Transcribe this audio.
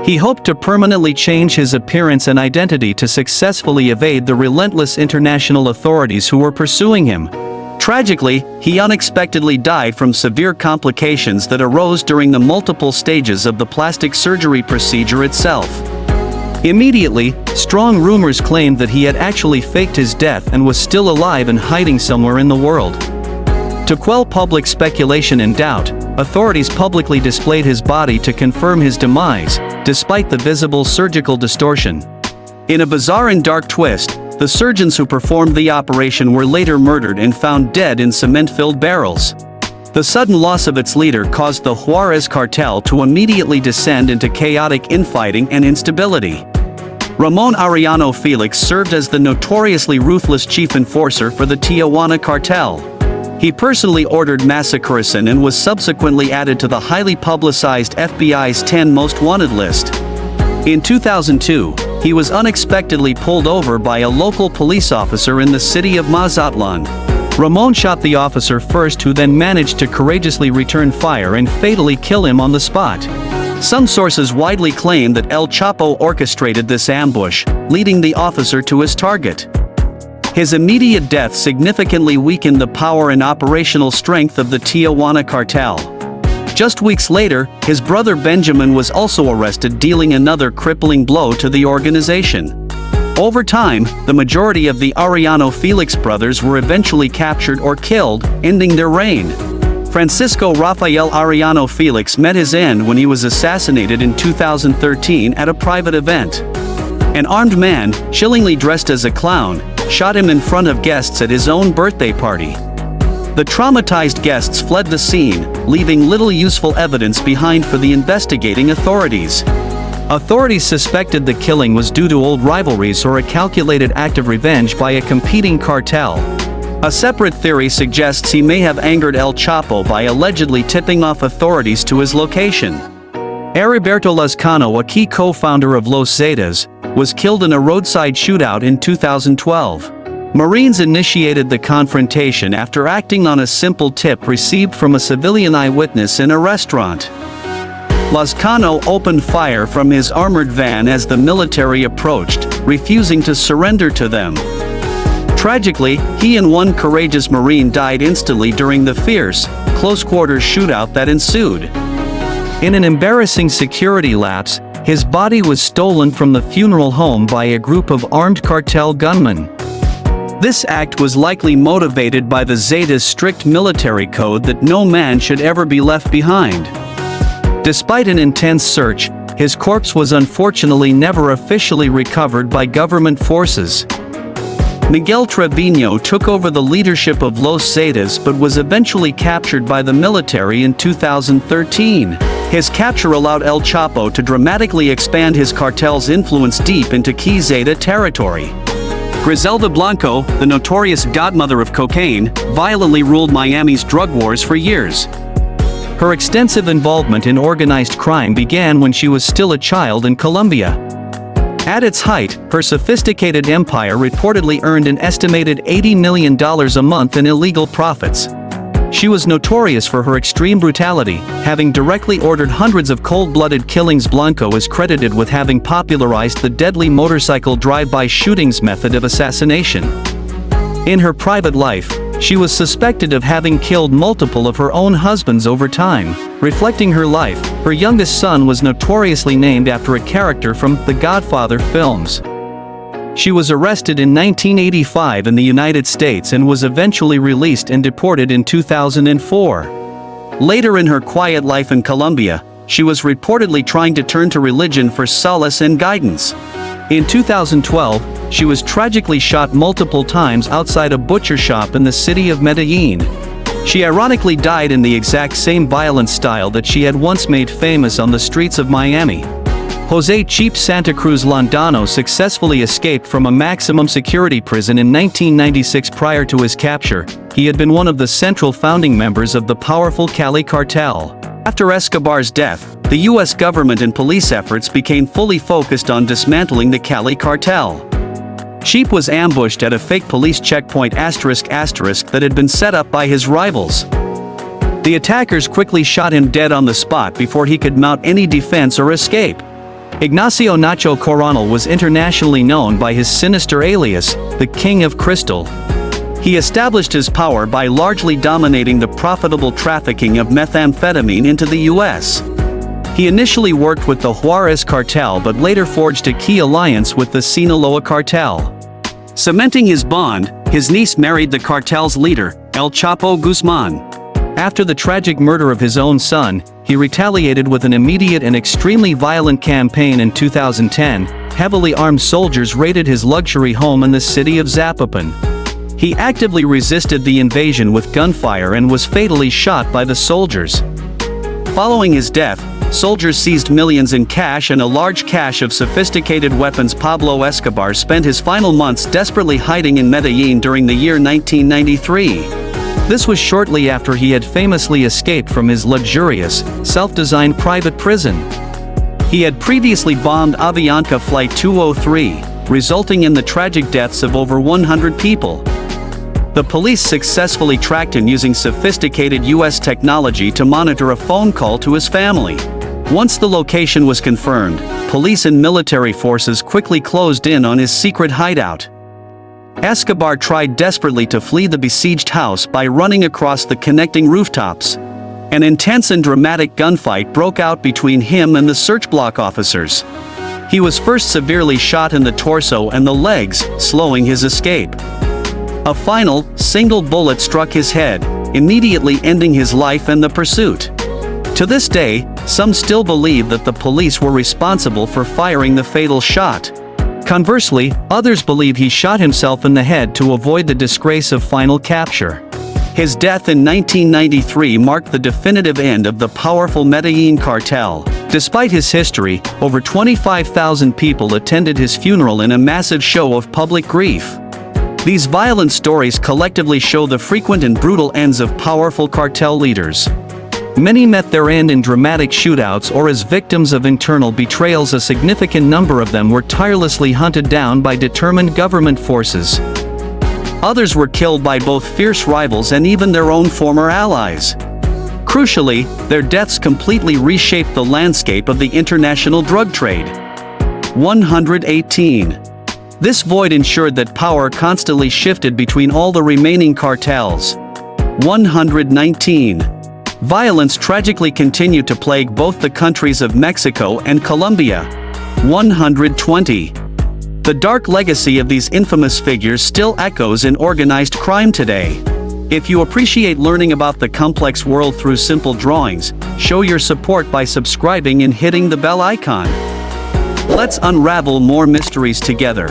He hoped to permanently change his appearance and identity to successfully evade the relentless international authorities who were pursuing him. Tragically, he unexpectedly died from severe complications that arose during the multiple stages of the plastic surgery procedure itself. Immediately, strong rumors claimed that he had actually faked his death and was still alive and hiding somewhere in the world. To quell public speculation and doubt, authorities publicly displayed his body to confirm his demise, despite the visible surgical distortion. In a bizarre and dark twist, the surgeons who performed the operation were later murdered and found dead in cement-filled barrels. The sudden loss of its leader caused the Juarez cartel to immediately descend into chaotic infighting and instability. Ramon Arellano Felix served as the notoriously ruthless chief enforcer for the Tijuana cartel. He personally ordered massacration and was subsequently added to the highly publicized FBI's 10 Most Wanted list. In 2002, he was unexpectedly pulled over by a local police officer in the city of Mazatlan. Ramon shot the officer first, who then managed to courageously return fire and fatally kill him on the spot. Some sources widely claim that El Chapo orchestrated this ambush, leading the officer to his target. His immediate death significantly weakened the power and operational strength of the Tijuana cartel. Just weeks later, his brother Benjamin was also arrested, dealing another crippling blow to the organization. Over time, the majority of the Arellano Felix brothers were eventually captured or killed, ending their reign. Francisco Rafael Arellano Felix met his end when he was assassinated in 2013 at a private event. An armed man, chillingly dressed as a clown, shot him in front of guests at his own birthday party. The traumatized guests fled the scene, leaving little useful evidence behind for the investigating authorities. Authorities suspected the killing was due to old rivalries or a calculated act of revenge by a competing cartel. A separate theory suggests he may have angered El Chapo by allegedly tipping off authorities to his location. Heriberto Lazcano, a key co-founder of Los Zetas, was killed in a roadside shootout in 2012. Marines initiated the confrontation after acting on a simple tip received from a civilian eyewitness in a restaurant. Lazcano opened fire from his armored van as the military approached, refusing to surrender to them. Tragically, he and one courageous Marine died instantly during the fierce, close-quarters shootout that ensued. In an embarrassing security lapse, his body was stolen from the funeral home by a group of armed cartel gunmen. This act was likely motivated by the Zetas' strict military code that no man should ever be left behind. Despite an intense search, his corpse was unfortunately never officially recovered by government forces. Miguel Trevino took over the leadership of Los Zetas but was eventually captured by the military in 2013. His capture allowed El Chapo to dramatically expand his cartel's influence deep into key Zeta territory. Griselda Blanco, the notorious godmother of cocaine, violently ruled Miami's drug wars for years. Her extensive involvement in organized crime began when she was still a child in Colombia. At its height, her sophisticated empire reportedly earned an estimated $80 million a month in illegal profits. She was notorious for her extreme brutality, having directly ordered hundreds of cold-blooded killings. Blanco is credited with having popularized the deadly motorcycle drive-by shootings method of assassination. In her private life, she was suspected of having killed multiple of her own husbands over time. Reflecting her life, her youngest son was notoriously named after a character from The Godfather films. She was arrested in 1985 in the United States and was eventually released and deported in 2004. Later in her quiet life in Colombia, she was reportedly trying to turn to religion for solace and guidance. In 2012, she was tragically shot multiple times outside a butcher shop in the city of Medellín. She ironically died in the exact same violent style that she had once made famous on the streets of Miami. Jose Cheap Santa Cruz Landano successfully escaped from a maximum security prison in 1996. Prior to his capture, he had been one of the central founding members of the powerful Cali Cartel. After Escobar's death, the U.S. government and police efforts became fully focused on dismantling the Cali Cartel. Cheap was ambushed at a fake police checkpoint *** that had been set up by his rivals. The attackers quickly shot him dead on the spot before he could mount any defense or escape. Ignacio Nacho Coronel was internationally known by his sinister alias, the King of Crystal. He established his power by largely dominating the profitable trafficking of methamphetamine into the U.S. He initially worked with the Juarez Cartel but later forged a key alliance with the Sinaloa Cartel. Cementing his bond, his niece married the cartel's leader, El Chapo Guzman. After the tragic murder of his own son, he retaliated with an immediate and extremely violent campaign in 2010. Heavily armed soldiers raided his luxury home in the city of Zapopan. He actively resisted the invasion with gunfire and was fatally shot by the soldiers. Following his death, soldiers seized millions in cash and a large cache of sophisticated weapons. Pablo Escobar spent his final months desperately hiding in Medellín during the year 1993. This was shortly after he had famously escaped from his luxurious, self-designed private prison. He had previously bombed Avianca Flight 203, resulting in the tragic deaths of over 100 people. The police successfully tracked him using sophisticated U.S. technology to monitor a phone call to his family. Once the location was confirmed, police and military forces quickly closed in on his secret hideout. Escobar tried desperately to flee the besieged house by running across the connecting rooftops. An intense and dramatic gunfight broke out between him and the search block officers. He was first severely shot in the torso and the legs, slowing his escape. A final, single bullet struck his head, immediately ending his life and the pursuit. To this day, some still believe that the police were responsible for firing the fatal shot. Conversely, others believe he shot himself in the head to avoid the disgrace of final capture. His death in 1993 marked the definitive end of the powerful Medellín cartel. Despite his history, over 25,000 people attended his funeral in a massive show of public grief. These violent stories collectively show the frequent and brutal ends of powerful cartel leaders. Many met their end in dramatic shootouts or as victims of internal betrayals. A significant number of them were tirelessly hunted down by determined government forces. Others were killed by both fierce rivals and even their own former allies. Crucially, their deaths completely reshaped the landscape of the international drug trade. 118. This void ensured that power constantly shifted between all the remaining cartels. 119. Violence tragically continued to plague both the countries of Mexico and Colombia. 120. The dark legacy of these infamous figures still echoes in organized crime today. If you appreciate learning about the complex world through simple drawings, show your support by subscribing and hitting the bell icon. Let's unravel more mysteries together.